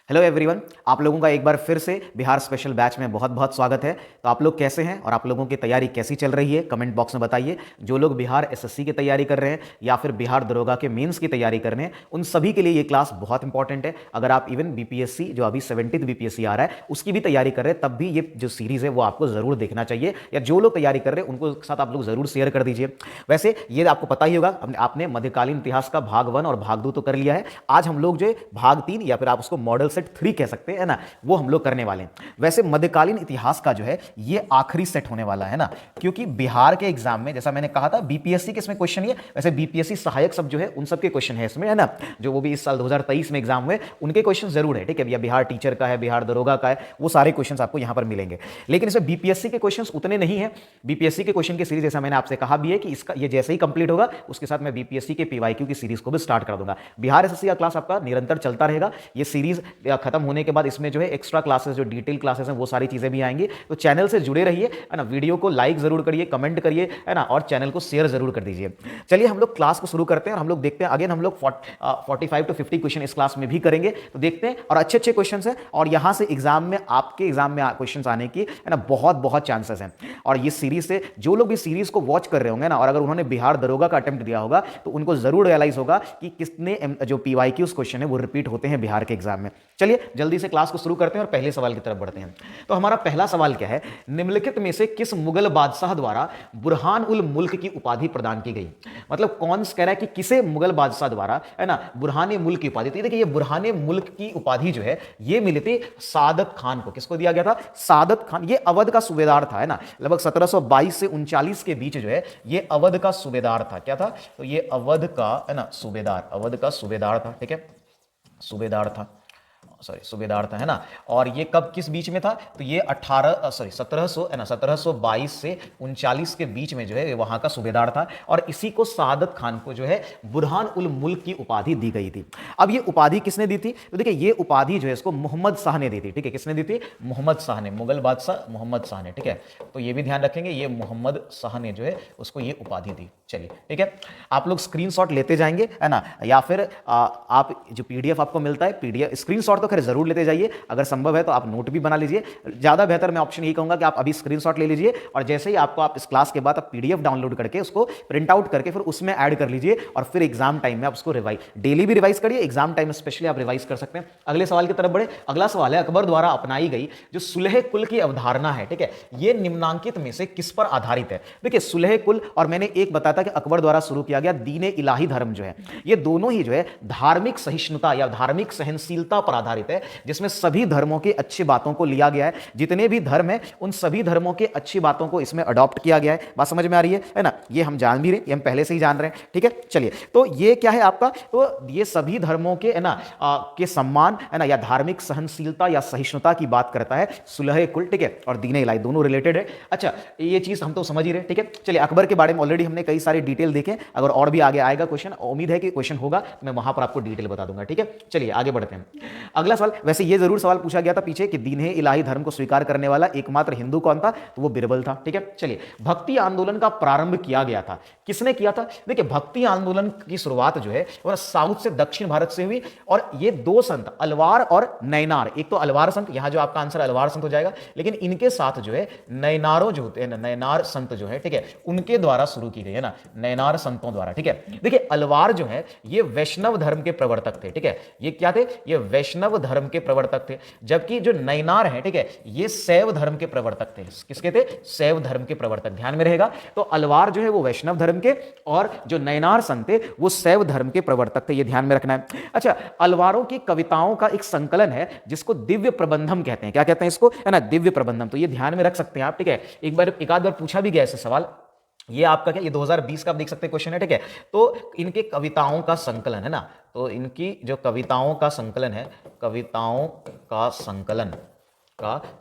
Hello everyone, आप लोगों का एक बार फिर से बिहार स्पेशल बैच में बहुत बहुत स्वागत है। तो आप लोग कैसे हैं और आप लोगों की तैयारी कैसी चल रही है, कमेंट बॉक्स में बताइए। जो लोग बिहार एसएससी की तैयारी कर रहे हैं या फिर बिहार दरोगा के मेंस की तैयारी कर रहे हैं, उन सभी के लिए ये क्लास बहुत इंपॉर्टेंट है। अगर आप इवन बीपीएससी जो अभी 70th बीपीएससी आ रहा है उसकी भी तैयारी कर रहे हैं, तब भी ये जो सीरीज है वो आपको जरूर देखना चाहिए, या जो लोग तैयारी कर रहे हैं उनको साथ आप लोग जरूर शेयर कर दीजिए। वैसे ये आपको पता ही होगा, आपने मध्यकालीन इतिहास का भाग 1 और भाग 2 तो कर लिया है। आज हम लोग जो भाग 3 या फिर आप उसको मॉडल सेट 3 कह सकते हैं ना, वो हम लोग करने वाले हैं। वैसे मध्यकालीन इतिहास का जो है ये आखिरी सेट होने वाला है ना, क्योंकि बिहार के एग्जाम में जैसा मैंने कहा था बीपीएससी के इसमें क्वेश्चन, ये वैसे बीपीएससी सहायक सब जो है उन सब के क्वेश्चन है इसमें, है ना, जो वो भी इस साल 2023 में एग्जाम हुए उनके क्वेश्चन जरूर है। ठीक है भैया, बिहार टीचर का है, बिहार दरोगा का है, वो सारे क्वेश्चन आपको यहां पर मिलेंगे। लेकिन इसमें बीपीएससी के क्वेश्चन उतने नहीं है। बीपीएससी के क्वेश्चन की सीरीज जैसा मैंने आपसे कहा भी है कि इसका ये जैसे ही कंप्लीट होगा उसके साथ मैं बीपीएससी के पीवाईक्यू की सीरीज को भी स्टार्ट कर दूंगा। बिहार एसएससी का क्लास आपका निरंतर चलता रहेगा। ये सीरीज खत्म होने के बाद इसमें जो है एक्स्ट्रा क्लासेस, जो डिटेल क्लासेस हैं, वो सारी चीजें भी आएंगी। तो चैनल से जुड़े रहिए, है ना। वीडियो को लाइक जरूर करिए, कमेंट करिए, है ना, और चैनल को शेयर जरूर कर दीजिए। चलिए हम लोग क्लास को शुरू करते हैं और हम लोग देखते हैं। अगेन हम लोग 45 to 50 क्वेश्चन इस क्लास में भी करेंगे, तो देखते हैं। और अच्छे अच्छे क्वेश्चन हैं और यहां से एग्जाम में, आपके एग्जाम में क्वेश्चन आने की, है ना, बहुत बहुत चांसेस हैं। और ये सीरीज से जो लोग भी सीरीज को वॉच कर रहे होंगे ना, और अगर उन्होंने बिहार दरोगा का अटेम्प्ट दिया होगा तो उनको जरूर रियलाइज होगा कि कितने जो पीवाईक्यूज क्वेश्चन है वो रिपीट होते हैं बिहार के एग्जाम में। चलिए जल्दी से क्लास को शुरू करते हैं और पहले सवाल की तरफ बढ़ते हैं। तो हमारा पहला सवाल क्या है, निम्नलिखित में से किस मुगल बादशाह द्वारा बुरहान उल मुल्क की उपाधि प्रदान की गई। मतलब कौन कह रहा है कि किसे मुगल बादशाह द्वारा, है ना, बुरहान मुल्क की उपाधि। तो देखिए ये बुरहान मुल्क की उपाधि जो है ये मिली थी सादत खान को। किसको दिया गया था? सादत खान। ये अवध का सूबेदार था, है ना, लगभग 1722 से 39 के बीच जो है ये अवध का सूबेदार था। क्या था? तो ये अवध का, है ना, सूबेदार, अवध का सूबेदार था। ठीक है, सूबेदार था, सॉरी सूबेदार था, है ना। और ये कब किस बीच में था? तो ये 1700, है ना, 1722 से 39 के बीच में जो है वहां का सूबेदार था। और इसी को सादत खान को जो है बुरहान उल मुल्क की उपाधि दी गई थी। अब ये उपाधि किसने दी थी? तो देखिए ये उपाधि जो है इसको मोहम्मद शाह ने दी थी। ठीक है, किसने दी थी? मोहम्मद शाह ने, मुगल बादशाह मोहम्मद शाह ने। ठीक है, तो ये भी ध्यान रखेंगे, ये मोहम्मद शाह ने जो है उसको ये उपाधि दी। चलिए ठीक है, आप लोग स्क्रीनशॉट लेते जाएंगे, है ना, या फिर आप जो पीडीएफ आपको मिलता है, पीडीएफ स्क्रीनशॉट तो खैर जरूर लेते जाइए, अगर संभव है तो आप नोट भी बना लीजिए। ज्यादा बेहतर मैं ऑप्शन यही कहूंगा कि आप अभी स्क्रीनशॉट ले लीजिए और जैसे ही आपको, आप इस क्लास के बाद आप पीडीएफ डाउनलोड करके उसको प्रिंट आउट करके फिर उसमें ऐड कर लीजिए और फिर एग्जाम टाइम में आप उसको रिवाइज, डेली भी रिवाइज करिए, एग्जाम टाइम में स्पेशली आप रिवाइज कर सकते हैं। अगले सवाल की तरफ बढ़े। अगला सवाल है, अकबर द्वारा अपनाई गई जो सुलह कुल की अवधारणा है, ठीक है, ये निम्नांकित में से किस पर आधारित है। देखिए सुलह कुल, और मैंने एक बताया था कि अकबर द्वारा शुरू किया गया दीन इलाही धर्म जो है, ये दोनों ही जो है धार्मिक सहिष्णुता या धार्मिक सहनशीलता पर आधारित है, जिसमें सभी धर्मों की अच्छी बातों को लिया गया है। जितने भी धर्म है उन सभी धर्मों की अच्छी बातों को इसमें अडॉप्ट किया गया है। बात समझ में आ रही है ना, ये हम जान भी रहे, ये हम पहले से ही जान रहे हैं। ठीक है, चलिए, तो ये क्या है आपका, तो ये सभी धर्मों के, है ना, के सम्मान, है ना, या धार्मिक सहनशीलता या सहिष्णुता की बात करता है सुलह कुल। ठीक है, और दीन इलाही दोनों रिलेटेड है। अच्छा, ये चीज हम तो समझ ही रहे। ठीक है, चलिए, अकबर के बारे में ऑलरेडी हमने कई सारी डिटेल देखे, अगर और भी आगे आएगा क्वेश्चन, उम्मीद है कि क्वेश्चन होगा, मैं वहां पर आपको डिटेल बता दूंगा। ठीक है, चलिए आगे बढ़ते हैं। अगला सवाल, वैसे ये जरूर सवाल पूछा गया था पीछे कि दीन इलाही धर्म को स्वीकार करने वाला एकमात्र हिंदू कौन था, तो वो बिरबल था। ठीक है, चलिए, भक्ति आंदोलन का प्रारंभ किया गया था, किसने किया था? देखिए भक्ति आंदोलन की शुरुआत जो है वो साउथ से दक्षिण भारत से हुई, और ये दो संत अलवार और नैनार, एक तो अलवार संत, यहां जो आपका आंसर अलवार संत हो जाएगा, लेकिन इनके साथ जो है नैनारों जो होते हैं ना, नैनार संत जो है, ठीक है, उनके द्वारा शुरू की गई, है ना, नैनार संतों द्वारा। ठीक है, देखिए अलवार जो है ये वैष्णव धर्म के प्रवर्तक थे। ठीक है, ये क्या थे? ये वैष्णव धर्म के प्रवर्तक थे, जबकि जो नैनार हैं, ठीक है, ये शैव धर्म के प्रवर्तक थे। किसके थे? शैव धर्म के प्रवर्तक, ध्यान में रहेगा। तो अलवार जो है वो वैष्णव धर्म के, और जो नैनार संत थे वो शैव धर्म के प्रवर्तक थे, ये ध्यान में रखना है। अच्छा, अलवारों की कविताओं का एक संकलन है जिसको दिव्य प्रबंधम कहते हैं। क्या कहते हैं इसको? है ना, दिव्य प्रबंधम। तो ये ध्यान में रख सकते हैं आप। ठीक है, एक आध बार पूछा भी गया ऐसे सवाल, ये आपका क्या, ये 2020 का आप देख सकते हैं क्वेश्चन है। ठीक है, तो इनके कविताओं का संकलन, है ना, तो इनकी जो कविताओं का संकलन है, कविताओं का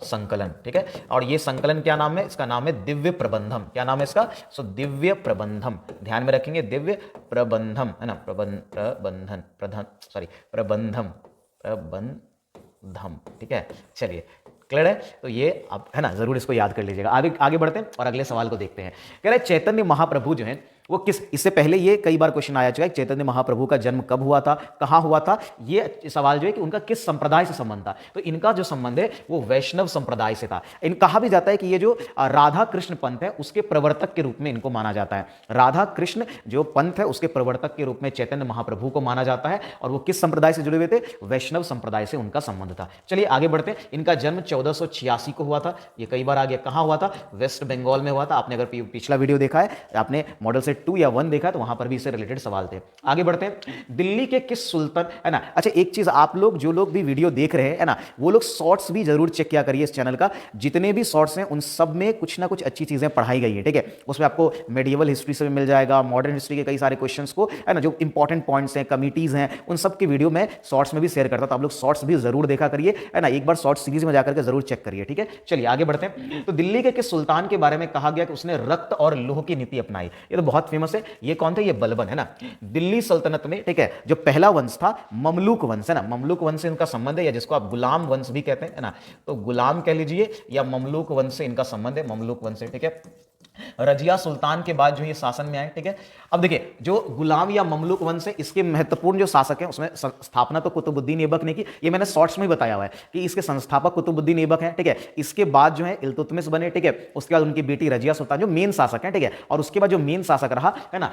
संकलन, ठीक है, और ये संकलन क्या नाम है? इसका नाम है दिव्य प्रबंधम। क्या नाम है इसका? सो दिव्य प्रबंधम, ध्यान में रखेंगे, दिव्य प्रबंधम, है ना, प्रबंधम। ठीक है, चलिए, क्लियर है? तो ये आप, है ना, जरूर इसको याद कर लीजिएगा। आगे बढ़ते हैं और अगले सवाल को देखते हैं। कह रहे चैतन्य महाप्रभु जो है वो किस, इससे पहले ये कई बार क्वेश्चन आया चुका है चैतन्य महाप्रभु का जन्म कब हुआ था, कहां हुआ था, ये सवाल जो है कि उनका किस संप्रदाय से संबंध था। तो इनका जो संबंध है वो वैष्णव संप्रदाय से था। इन कहा भी जाता है कि ये जो राधा कृष्ण पंथ है उसके प्रवर्तक के रूप में इनको माना जाता है। राधा कृष्ण जो पंथ है उसके प्रवर्तक के रूप में चैतन्य महाप्रभु को माना जाता है, और वो किस संप्रदाय से जुड़े हुए थे, वैष्णव संप्रदाय से उनका संबंध था। चलिए आगे बढ़ते हैं। इनका जन्म 1486 को हुआ था। ये कई बार आ गया, कहां हुआ था, वेस्ट बंगाल में हुआ था। आपने अगर पिछला वीडियो देखा है, आपने मॉडल सेट 2 या 1 देखा है, तो वहां पर भी इससे रिलेटेड सवाल थे। आगे बढ़ते हैं। दिल्ली के किस सुल्तान, है ना, अच्छा एक चीज आप लोग जो लोग भी वीडियो देख रहे हैं, है ना, वो लोग शॉर्ट्स भी जरूर चेक किया करिए इस चैनल का। जितने भी शॉर्ट्स हैं उन सब में कुछ ना कुछ अच्छी चीजें पढ़ाई गई है, ठीक है। उसमें आपको मेडिएवल हिस्ट्री से भी मिल जाएगा, मॉडर्न हिस्ट्री के कई सारे क्वेश्चंस को, है ना, जो इंपॉर्टेंट पॉइंट्स हैं, कमिटीज हैं, उन सब की वीडियो में शॉर्ट्स में भी शेयर करता, तो आप लोग शॉर्ट्स भी जरूर देखा करिए, है ना, एक बार शॉर्ट सीरीज में जाकर के जरूर चेक करिए, ठीक है। चलिए आगे बढ़ते हैं। तो दिल्ली के किस सुल्तान के बारे में कहा गया कि उसने रक्त और लोह की नीति अपनाई, ये तो बहुत फेमस है। ये कौन थे, ये बलबन, है ना। दिल्ली सल्तनत में, ठीक है, जो पहला वंश था ममलूक वंश, है ना, ममलूक वंश से इनका संबंध है, या जिसको आप गुलाम वंश भी कहते हैं, है ना, तो गुलाम कह लीजिए, या ममलूक वंश से इनका संबंध है, ममलूक वंश से, ठीक है। रजिया सुल्तान के बाद जो ये शासन में आए, ठीक है। अब देखिए जो गुलाम या ममलूक वंश है, इसके महत्वपूर्ण जो शासक हैं उसमें स्थापना तो कुतुबुद्दीन ऐबक ने की, ये मैंने शॉर्ट्स में बताया हुआ है कि इसके संस्थापक कुतुबुद्दीन ऐबक हैं, ठीक है। इसके बाद जो है इल्तुतमिश बने, ठीक है। उसके बाद उनकी बेटी रजिया सुल्तान जो मेन शासक है, ठीक है। और उसके बाद जो मेन शासक रहा, है ना,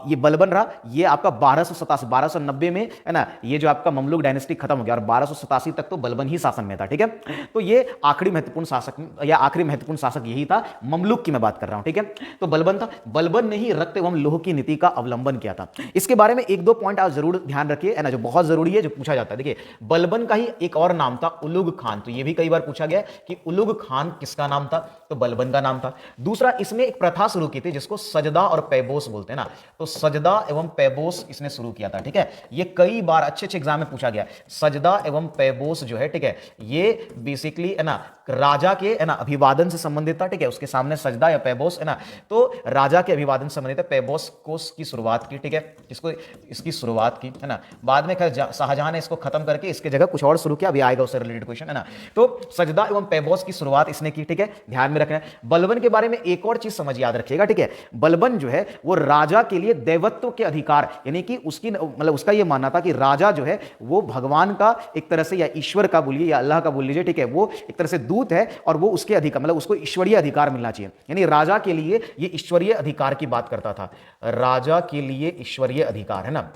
ये बलबन रहा। ये आपका 1290 में, है ना, ये जो आपका ममलूक डायनेस्टी खत्म हो गया, और 1287 तक तो बलबन ही शासन में था, ठीक है। तो ये आखिरी महत्वपूर्ण शासक या आखिरी महत्वपूर्ण शासक यही था, ममलूक की मैं बात कर रहा हूं, ठीक है। तो बलबन था, बलबन ने ही रक्त एवं लोह की नीति का अवलंबन किया था। इसके बारे में एक दो पॉइंट आप जरूर ध्यान रखिए, है ना, जो बहुत जरूरी है, जो पूछा जाता है। देखिए बलबन का ही एक और नाम था उलुग खान, तो ये भी कई बार पूछा गया कि उलुग खान किसका नाम था, तो बलबन का नाम था। दूसरा, इसने एक प्रथा शुरू की थी जिसको सजदा और पैबोस बोलते हैं ना, तो सजदा एवं पैबोस इसने शुरू किया था, ठीक है। ये कई बार अच्छे अच्छे एग्जाम में पूछा गया। सजदा एवं पैबोस जो है, ठीक है, ये बेसिकली, है ना, राजा के, है ना, अभिवादन से संबंधित था, ठीक है। उसके सामने सजदा या पैबोस, है ना, तो राजा के अभिवादन से संबंधित है। पैबोस कोस की शुरुआत की, ठीक है, इसको इसकी शुरुआत की, है ना। बाद में शाहजहां ने इसको खत्म करके इसके जगह कुछ और शुरू किया, अभी आएगा उससे रिलेटेड क्वेश्चन, है ना। तो सजदा एवं पैबोस की शुरुआत इसने की, ठीक है, ध्यान में रखना है। बलबन के बारे में एक और चीज समझ याद रखिएगा, ठीक है। बलबन जो है वो राजा के लिए दैवत्व के अधिकार, यानी कि उसकी मतलब उसका ये मानना था कि राजा जो है वो भगवान का एक तरह से, या ईश्वर का बोलिए या अल्लाह का बोल लीजिए, ठीक है, वो एक तरह से दूत है, और वो उसके अधिकार मतलब उसको ईश्वरीय अधिकार मिलना चाहिए। यानी राजा के लिए ये ईश्वरीय अधिकार की बात करता था। राजा के लिए ईश्वरीय अधिकार, है ना,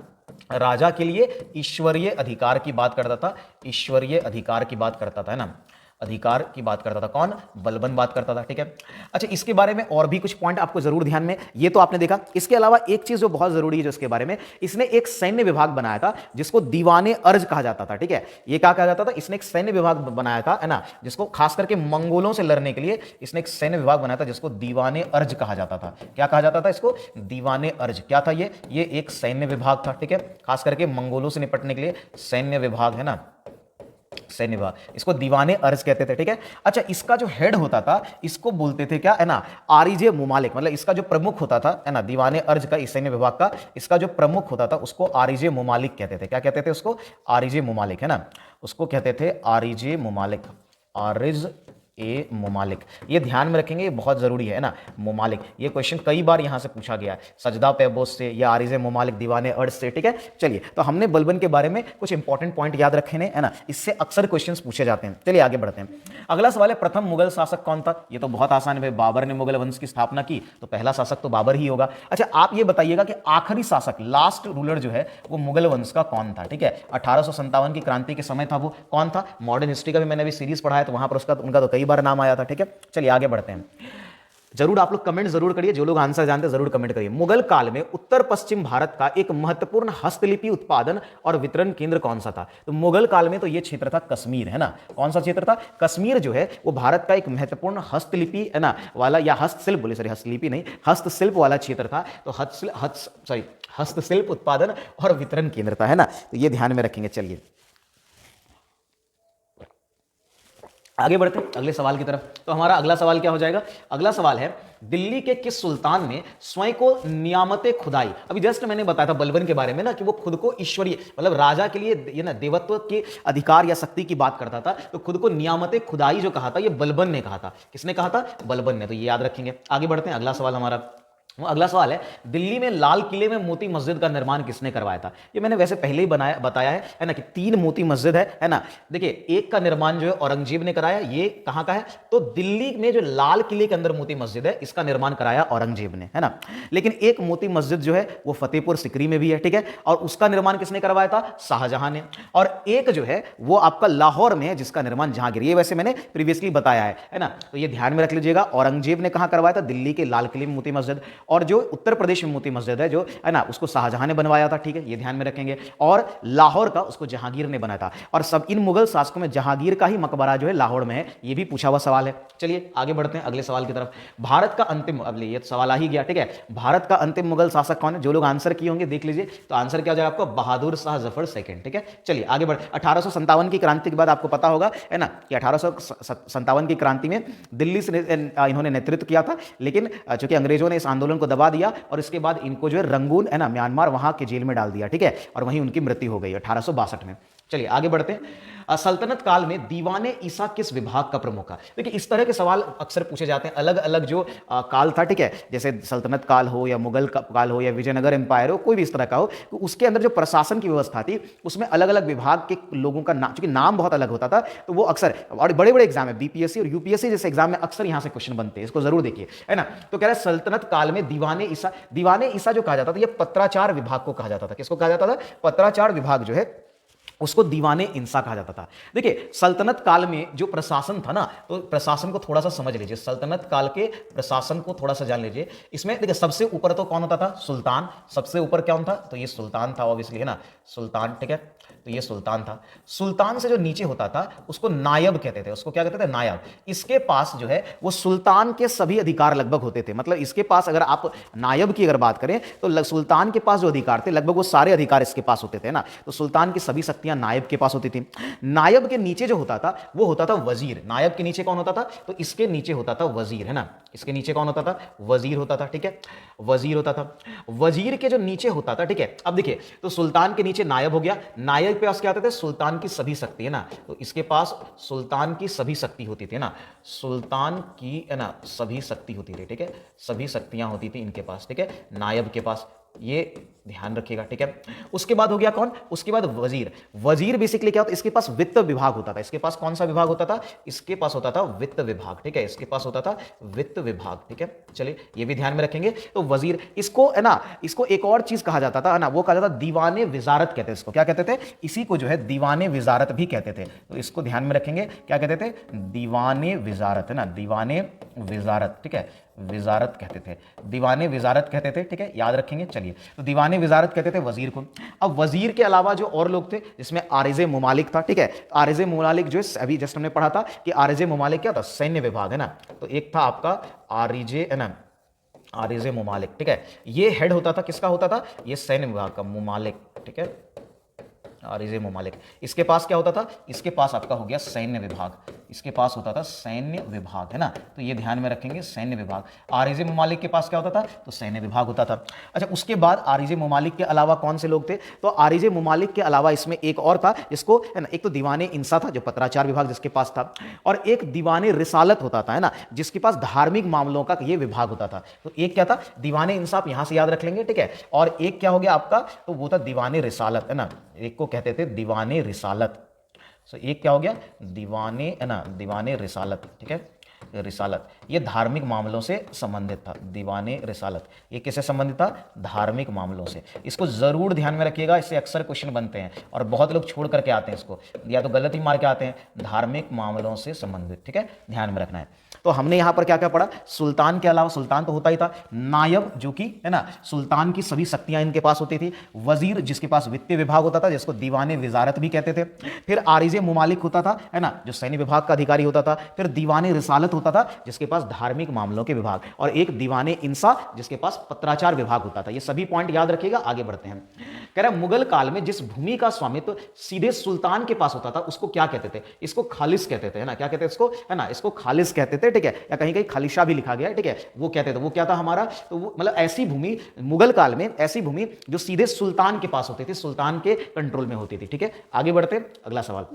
राजा के लिए ईश्वरीय अधिकार की बात करता था, ईश्वरीय अधिकार की बात करता था, है ना, अधिकार की बात करता था। कौन, बलबन बात करता था, ठीक है। अच्छा, इसके बारे में और भी कुछ पॉइंट आपको जरूर ध्यान में, ये तो आपने देखा। इसके अलावा एक चीज जो बहुत जरूरी है जो इसके बारे में, इसने एक सैन्य विभाग बनाया था जिसको दीवाने अर्ज कहा जाता था, ठीक है। ये क्या कहा जाता था, इसने एक सैन्य विभाग बनाया था, है ना, जिसको खास करके मंगोलों से लड़ने के लिए इसने एक सैन्य विभाग बनाया था जिसको दीवाने अर्ज कहा जाता था। क्या कहा जाता था इसको, दीवाने अर्ज। क्या था ये एक सैन्य विभाग था, ठीक है, खास करके मंगोलों से निपटने के लिए सैन्य विभाग, है ना, सैन्य विभाग, इसको दीवाने अर्ज कहते थे, ठीक है। अच्छा, इसका जो हेड होता था इसको बोलते थे क्या, है ना, आरिजे मुमालिक, मतलब इसका जो प्रमुख होता था, है ना, दीवाने अर्ज का, इस सैन्य विभाग का इसका जो प्रमुख होता था उसको आरिजे मुमालिक कहते थे। क्या कहते थे उसको, आरिजे मुमालिक, है ना, उसको कहते थे आरिजे मुमालिक, आरिज ए मुमालिक। ये ध्यान में रखेंगे, ये बहुत जरूरी है ना, मुमालिक। ये क्वेश्चन कई बार यहां से पूछा गया है, सजदा पैबोस से या आरिज़े मुमालिक दीवाने अर्ज से, ठीक है। चलिए, तो हमने बलबन के बारे में कुछ इंपॉर्टेंट पॉइंट याद रखे हैं, है ना, इससे अक्सर क्वेश्चंस पूछे जाते हैं। चलिए आगे बढ़ते हैं। अगला सवाल है, प्रथम मुगल शासक कौन था। ये तो बहुत आसान है भाई, बाबर ने मुगल वंश की स्थापना की, तो पहला शासक तो बाबर ही होगा। अच्छा, आप ये बताइएगा कि आखिरी शासक, लास्ट रूलर जो है वो मुगल वंश का कौन था, ठीक है। 1857 की क्रांति के समय था, वो कौन था। मॉडर्न हिस्ट्री का भी मैंने अभी सीरीज पढ़ा है, तो वहां पर उसका उनका तो कई बार नाम आया था, ठीक है। चलिए आगे बढ़ते हैं। जरूर आप लोग कमेंट जरूर करिए, जो लोग आंसर जानते हैं जरूर कमेंट करिए। मुगल काल में उत्तर पश्चिम भारत का एक महत्वपूर्ण हस्तलिपि उत्पादन और वितरण केंद्र कौन सा था। तो मुगल काल में तो यह क्षेत्र था कश्मीर, है ना। कौन सा क्षेत्र था, कश्मीर जो है वो भारत का एक महत्वपूर्ण हस्तलिपि, है ना, वाला, या हस्तशिल्प बोले, सॉरी हस्तलिपि नहीं, हस्तशिल्प वाला क्षेत्र था। तो हस्तशिल्प उत्पादन और वितरण केंद्र था, है ना। तो ये ध्यान में रखेंगे। चलिए आगे बढ़ते हैं अगले सवाल की तरफ। तो हमारा अगला सवाल क्या हो जाएगा, अगला सवाल है, दिल्ली के किस सुल्तान ने स्वयं को नियामते खुदाई। अभी जस्ट मैंने बताया था बलबन के बारे में ना, कि वो खुद को ईश्वरीय मतलब राजा के लिए, ये ना, देवत्व के अधिकार या शक्ति की बात करता था। तो खुद को नियामते खुदाई जो कहा था, ये बलबन ने कहा था। किसने कहा था, बलबन ने। तो ये याद रखेंगे। आगे बढ़ते हैं, अगला सवाल हमारा, वो अगला सवाल है, दिल्ली में लाल किले में मोती मस्जिद का निर्माण किसने करवाया था? ये मैंने वैसे पहले ही बताया है ना, कि 3 मोती मस्जिद है ना। देखिए, एक का निर्माण जो है औरंगजेब ने कराया। ये कहां का है? तो दिल्ली में जो लाल किले के अंदर मोती मस्जिद है, इसका निर्माण कराया औरंगजेब ने, है ना। लेकिन एक मोती मस्जिद जो है वो फतेहपुर सिकरी में भी है, ठीक है, और उसका निर्माण किसने करवाया था? शाहजहां ने। और एक जो है वो आपका लाहौर में है, जिसका निर्माण जहांगीर। ये वैसे मैंने प्रीवियसली बताया है ना, तो ये ध्यान में रख लीजिएगा। औरंगजेब ने कहां करवाया था? दिल्ली के लाल किले में मोती मस्जिद। और जो उत्तर प्रदेश में मोती मस्जिद है जो है ना, उसको शाहजहां ने बनवाया था, ठीक है, ये ध्यान में रखेंगे। और लाहौर का उसको जहांगीर ने बनाया था। और सब इन मुगल शासकों में जहांगीर का ही मकबरा जो है लाहौर में है, ये भी पूछा हुआ सवाल है। चलिए आगे बढ़ते हैं अगले सवाल की तरफ। भारत का अंतिम, अब ये सवाल आ ही गया, ठीक है, भारत का अंतिम मुगल शासक कौन है? जो लोग आंसर किए होंगे देख लीजिए, तो आंसर क्या हो जाएगा आपको? बहादुर शाह जफर सेकंड, ठीक है। चलिए आगे बढ़, 1857 की क्रांति के बाद आपको पता होगा, है ना, कि 1857 की क्रांति में दिल्ली से इन्होंने नेतृत्व किया था। लेकिन चूंकि अंग्रेजों ने इस आंदोलन को दबा दिया और इसके बाद इनको जो है रंगून, है ना, म्यांमार, वहां के जेल में डाल दिया, ठीक है, और वहीं उनकी मृत्यु हो गई 1862 में। चलिए आगे बढ़ते हैं। सल्तनत काल में दीवाने ईसा किस विभाग का प्रमुख था? देखिए, इस तरह के सवाल अक्सर पूछे जाते हैं। अलग अलग जो काल था, ठीक है, जैसे सल्तनत काल हो या मुगल काल हो या विजयनगर एम्पायर हो, कोई भी इस तरह का हो, तो उसके अंदर जो प्रशासन की व्यवस्था थी उसमें अलग अलग विभाग के लोगों का नाम, चूंकि नाम बहुत अलग होता था, तो वो अक्सर, और बड़े बड़े एग्जाम है, बीपीएससी और यूपीएससी जैसे एग्जाम में अक्सर यहां से क्वेश्चन बनते हैं, इसको जरूर देखिए, है ना। तो कह रहे हैं सल्तनत काल में दीवाने ईसा जो कहा जाता था, यह पत्राचार विभाग को कहा जाता था। किसको कहा जाता था? पत्राचार विभाग जो है उसको दीवाने इंसा कहा जाता था। देखिए, सल्तनत काल में जो प्रशासन था ना, तो प्रशासन को थोड़ा सा समझ लीजिए, सल्तनत काल के प्रशासन को थोड़ा सा जान लीजिए। इसमें देखिए, सबसे ऊपर तो कौन होता था? सुल्तान। सबसे ऊपर कौन था? तो ये सुल्तान था, ऑब्वियसली, है ना, सुल्तान, ठीक है, तो ये सुल्तान था। सुल्तान से जो नीचे होता था उसको नायब कहते थे। उसको क्या कहते थे? नायब। इसके पास जो है वो सुल्तान के सभी अधिकार लगभग होते थे। मतलब इसके पास, अगर आप नायब की अगर बात करें, तो सुल्तान के पास जो अधिकार थे लगभग वो सारे अधिकार इसके पास होते थे ना। तो सुल्तान की सभी शक्तियां नायब के पास होती थी। नायब के नीचे जो होता था वो होता था वजीर। नायब के नीचे कौन होता था? तो इसके नीचे होता था वजीर, है ना। इसके नीचे कौन होता था? वजीर होता था, ठीक है, वजीर होता था। वजीर के जो नीचे होता था, ठीक है, अब देखिए, तो सुल्तान के नीचे नायब हो गया। नायब के पास क्या होते थे? सुल्तान की सभी शक्ति, है ना। तो इसके पास सुल्तान की सभी शक्ति होती थी ना, सुल्तान की, है ना, सभी शक्ति होती थी, ठीक है, सभी शक्तियां होती थी इनके पास, ठीक है, नायब के पास। ये ध्यान रखिएगा, ठीक है। उसके बाद हो गया कौन? उसके बाद वजीर। वजीर बेसिकली क्या होता? इसके पास वित्त विभाग होता था। इसके पास कौन सा विभाग होता था? इसके पास होता था वित्त विभाग, ठीक है, इसके पास होता था वित्त विभाग, ठीक है। चलिए ये भी ध्यान में रखेंगे। तो वजीर, इसको, है ना, इसको एक और चीज कहा जाता था, है ना, वो कहा जाता था दीवाने विजारत कहते थे इसको। क्या कहते थे? इसी को जो है दीवाने विजारत भी कहते थे। तो इसको ध्यान में रखेंगे, क्या कहते थे? दीवाने विजारत, है ना, दीवाने विजारत, ठीक है, विजारत कहते थे, दीवाने विजारत कहते थे, ठीक है, याद रखेंगे। चलिए, तो दीवाने विजारत कहते थे वजीर को। अब वजीर के अलावा जो और लोग थे, जिसमें आरिज़े मुमालिक था, ठीक है, आरिज़े मुमालिक जो अभी जस्ट हमने पढ़ा था कि आरिज़े मुमालिक क्या था? सैन्य विभाग, है ना। तो एक था आपका आरिज़े, है ना, आरिज़े मुमालिक, ठीक है, ये हेड होता था, किसका होता था? ये सैन्य विभाग का, मुमालिक, ठीक है, आरिज़े मुमालिक। इसके पास क्या होता था? इसके पास आपका हो गया सैन्य विभाग। इसके पास होता था सैन्य विभाग, है ना। तो ये ध्यान में रखेंगे, सैन्य विभाग। आरिज़े मुमालिक के पास क्या होता था? तो सैन्य विभाग होता था। अच्छा, उसके बाद आरिज़े मुमालिक के अलावा कौन से लोग थे? तो आरिज़े मुमालिक के अलावा इसमें एक और था, जिसको, है ना, एक तो दीवाने इंसा था जो पत्राचार विभाग जिसके पास था, और एक दीवाने रिसालत होता था, है ना, जिसके पास धार्मिक मामलों का ये विभाग होता था। तो एक क्या था? दीवाने इंसा, आप यहां से याद रख लेंगे, ठीक है। और एक क्या हो गया आपका? तो वो था दीवाने रिसालत, है ना, एक को कहते थे दीवाने रिसालत। सो एक क्या हो गया? दीवाने, है ना, दीवाने रिसालत, ठीक है, रिसालत। ये धार्मिक मामलों से संबंधित था, दीवाने रिसालत। ये किससे संबंधित था? धार्मिक मामलों से। इसको जरूर ध्यान में रखिएगा, इससे अक्सर क्वेश्चन बनते हैं और बहुत लोग छोड़ करके आते हैं इसको, या तो गलत ही मार के आते हैं। धार्मिक मामलों से संबंधित, ठीक है, ध्यान में रखना है। तो हमने यहां पर क्या क्या पढ़ा? सुल्तान के अलावा, सुल्तान तो होता ही था, नायब जो कि, है ना, सुल्तान की सभी शक्तियां इनके पास होती थी। वजीर, जिसके पास वित्तीय विभाग होता था, जिसको दीवाने विजारत भी कहते थे। फिर आरिज़े मुमालिक होता था, है ना, जो सैन्य विभाग का अधिकारी होता था। फिर दीवाने रिसालत होता था, जिसके पास धार्मिक मामलों के विभाग, और एक दीवाने इंसा, जिसके पास पत्राचार विभाग होता था। ये सभी पॉइंट याद रखिएगा। आगे बढ़ते हैं। कह रहा है मुगल काल में जिस भूमि का स्वामित्व सीधे सुल्तान के पास होता था उसको क्या कहते थे? इसको खालिस कहते थे, है ना। क्या कहते थे इसको? है ना, इसको खालिस कहते थे, ठीक है, या कहीं कहीं खालिशा भी लिखा गया है, ठीक है। वो कहते थे, वो क्या था हमारा? तो वो मतलब ऐसी भूमि, मुगल काल में ऐसी भूमि जो सीधे सुल्तान के पास होती थी, सुल्तान के कंट्रोल में होती थी, ठीक है। आगे बढ़ते, अगला सवाल।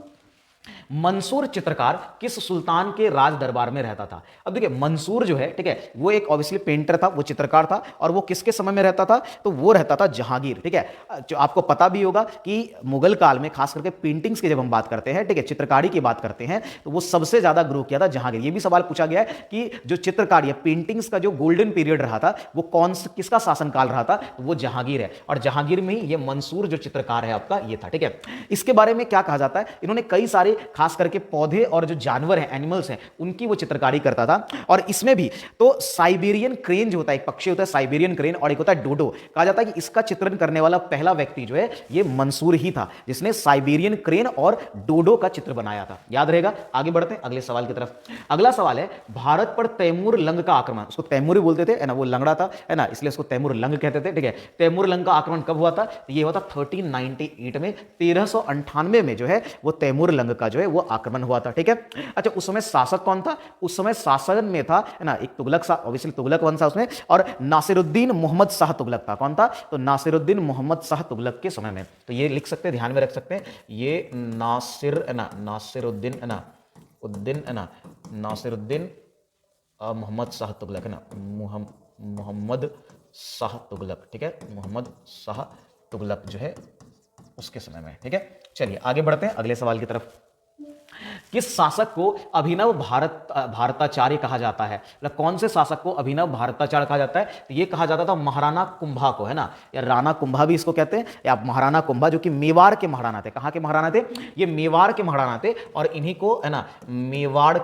मंसूर चित्रकार किस सुल्तान के राज दरबार में रहता था? अब देखिए मंसूर जो है, ठीक है, वो एक ऑब्वियसली पेंटर था, वो चित्रकार था, और वो किसके समय में रहता था? तो वो रहता था जहांगीर, ठीक है। जो आपको पता भी होगा कि मुगल काल में खास करके पेंटिंग्स की जब हम बात करते हैं, ठीक है, चित्रकारी की बात करते हैं, तो वो सबसे ज्यादा ग्रो किया था जहांगीर। ये भी सवाल पूछा गया है कि जो चित्रकारी या पेंटिंग्स का जो गोल्डन पीरियड रहा था वो किसका शासनकाल रहा था? तो वो जहांगीर है, और जहांगीर में ही ये मंसूर जो चित्रकार है आपका ये था, ठीक है। इसके बारे में क्या कहा जाता है? इन्होंने कई सारे खास करके पौधे और जो जानवर हैं, एनिमल्स हैं, उनकी वो चित्रकारी करता था। और इसमें भी तो साइबेरियन क्रेन जो होता है, एक पक्षी होता है साइबेरियन क्रेन, और एक होता है डोडो। कहा जाता है कि इसका चित्रण करने वाला पहला व्यक्ति जो है ये मंसूर ही था, जिसने साइबेरियन क्रेन और डोडो का चित्र बनाया था। याद रहेगा। आगे बढ़ते हैं अगले सवाल की तरफ। अगला सवाल है, भारत पर तैमूर लंग का आक्रमण, उसको तैमूरी बोलते थे, है ना, वो लंगड़ा था, है ना, इसलिए उसको तैमूर लंग कहते थे, ठीक है। तैमूर लंग का आक्रमण कब हुआ था? ये हुआ था 1398 में, 1398 में जो है वो तैमूर लंग का जो है वो आक्रमण हुआ था, ठीक है। अच्छा, उस समय शासक कौन था? उस समय शासन में था, है ना, एक तुगलक, ऑब्वियसली तुगलक वंश था उसमें, और नासिरुद्दीन मोहम्मद शाह तुगलक था। कौन था? तो नासिरुद्दीन मोहम्मद शाह तुगलक के समय में। तो ये लिख सकते हैं, ध्यान में रख सकते हैं, ये नासिरुद्दीन, है ना, उद्दीन, है ना, नासिरुद्दीन मोहम्मद शाह तुगलक, है ना, मोहम्मद शाह तुगलक, ठीक है, मोहम्मद शाह तुगलक जो है उसके समय में, ठीक है। चलिए आगे बढ़ते हैं अगले सवाल की तरफ। किस शासक को अभिनव भारताचार्य कहा जाता है? मतलब कौन से शासक को अभिनव भारताचार्य कहा जाता है? तो ये कहा जाता था महाराणा कुंभा को, है ना, या राणा कुंभा भी इसको कहते हैं, या महाराणा कुंभा, जो कि मेवाड़ के महाराणा थे। कहाँ के महाराणा थे? ये मेवाड़ के महाराणा थे, और इन्हीं को, है ना, मेवाड़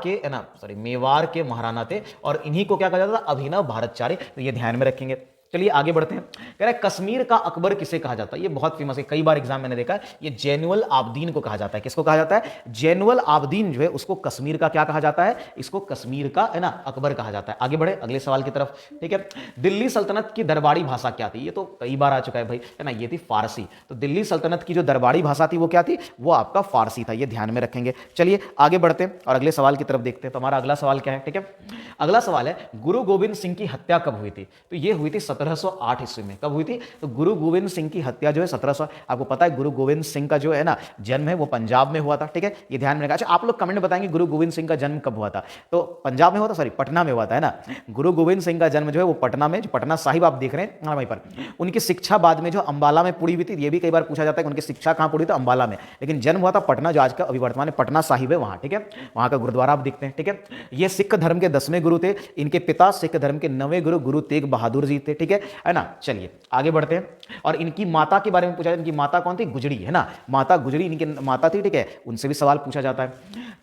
के महाराणा थे, और इन्हीं को क्या कहा जाता था? अभिनव भारताचार्य। तो ये ध्यान में रखेंगे। चलिए आगे बढ़ते हैं। कह रहा है कश्मीर का अकबर किसे कहा जाता है? ये बहुत फेमस है, कई बार एग्जाम मैंने देखा है। ये जैनुअल आबदीन को कहा जाता है। किसको कहा जाता है? जैनुअल आबदीन जो है उसको कश्मीर का क्या कहा जाता है? इसको कश्मीर का, है ना, अकबर कहा जाता है। आगे बढ़े अगले सवाल की तरफ, ठीक है। दिल्ली सल्तनत की दरबारी भाषा क्या थी? ये तो कई बार आ चुका है भाई, है ना, ये थी फारसी। तो दिल्ली सल्तनत की जो दरबारी भाषा थी वो क्या थी? वो आपका फारसी था। ये ध्यान में रखेंगे। चलिए आगे बढ़ते हैं और अगले सवाल की तरफ देखते हैं। तो हमारा अगला सवाल क्या है, ठीक है। अगला सवाल है, गुरु गोविंद सिंह की हत्या कब हुई थी? तो ये हुई थी 1708 ईस्वी में। कब हुई थी? तो गुरु गोविंद सिंह की हत्या जो है 1700, आपको पता है गुरु गोविंद सिंह का जो है ना जन्म है वो पंजाब में हुआ था, ठीक है, ये ध्यान में रखा। अच्छा, आप लोग कमेंट में बताएंगे गुरु गोविंद सिंह का जन्म कब हुआ था? तो पंजाब में हुआ था, सॉरी पटना में हुआ था, है ना। गुरु गोविंद सिंह का जन्म जो है वो पटना में, जो पटना साहिब आप देख रहे हैं वहीं पर। उनकी शिक्षा बाद में जो अंबाला में पूरी हुई थी। ये भी कई बार पूछा जाता है कि उनकी शिक्षा कहां पूरी? तो अंबाला में, लेकिन जन्म हुआ था पटना, जो आज का अभी वर्तमान में पटना साहिब है वहां, ठीक है। वहां का गुरुद्वारा आप देखते हैं, ठीक है। ये सिख धर्म के 10वें गुरु थे। इनके पिता सिख धर्म के 9वें गुरु गुरु तेग बहादुर जी थे, ठीक है ना। चलिए आगे बढ़ते हैं। और इनकी माता के बारे में पूछा जाता है, इनकी माता कौन थी? गुजरी, है ना, माता गुजरी इनकी माता थी, ठीक है। उनसे भी सवाल पूछा जाता है।